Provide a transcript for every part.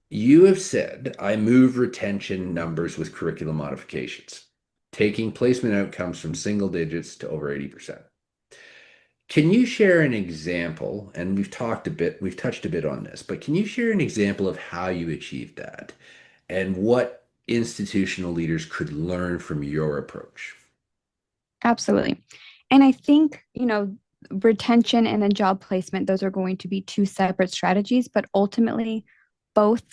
You have said I move retention numbers with curriculum modifications, taking placement outcomes from single digits to over 80%. Can you share an example? And we've touched a bit on this, but can you share an example of how you achieved that and what institutional leaders could learn from your approach? Absolutely. And I think, retention and then job placement, those are going to be two separate strategies, but ultimately both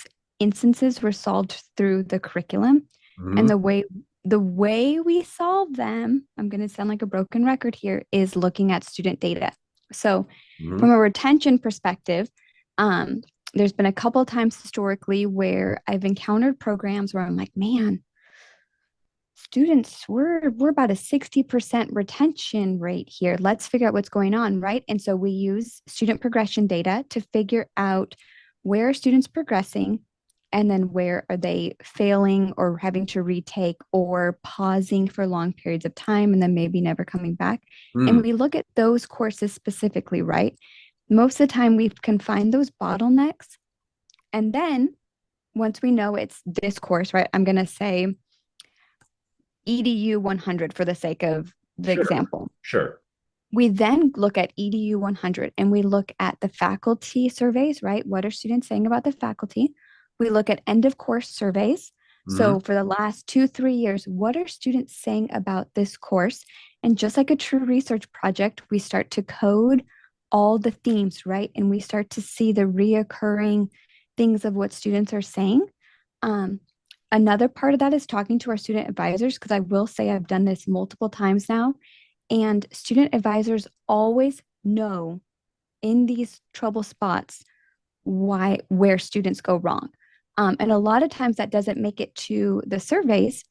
instances were solved through the curriculum. And Mhm, the way we solve them, I'm going to sound like a broken record here, is looking at student data. So from mhm, a retention perspective, um, there's been a couple of times historically where I've encountered programs where I'm like, man, students, we're about a 60% retention rate here. Let's figure out what's going on, right? And so we use student progression data to figure out where are students progressing and then where are they failing or having to retake or pausing for long periods of time and then maybe never coming back. And mm, we look at those courses specifically, right? Most of the time we can find those bottlenecks. And then once we know it's this course, right? I'm going to say EDU 100 for the sake of the sure, example. sure. We then look at EDU 100 and we look at the faculty surveys, right? What are students saying about the faculty? We look at end of course surveys. Mhm, So for the last 2, 3 years, what are students saying about this course? And just like a true research project, we start to code all the themes, right? And we start to see the reoccurring things of what students are saying. Um, Another part of that is talking to our student advisors, because I will say I've done this multiple times now. And student advisors always know in these trouble spots where students go wrong. And a lot of times that doesn't make it to the surveys.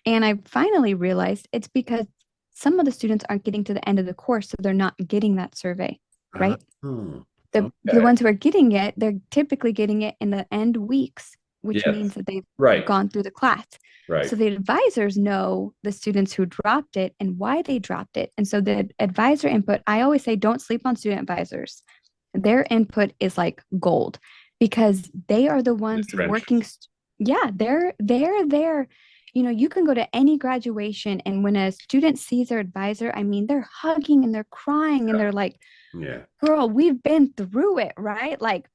And I finally realized it's because some of the students aren't getting to the end of the course, so they're not getting that survey, uh, right? hmm, The okay. ones who are getting it, they're typically getting it in the end weeks, which means Yes. that they've Right. gone through the class. Right. So the advisors know the students who dropped it and why they dropped it. And so the advisor input, I always say, don't sleep on student advisors. Their input is like gold because they are the The ones working. trenches. Yeah, they're there. You can go to any graduation, and when a student sees their advisor, I mean, they're hugging and they're crying and they're like, Yeah. girl, we've been through it, right? Like,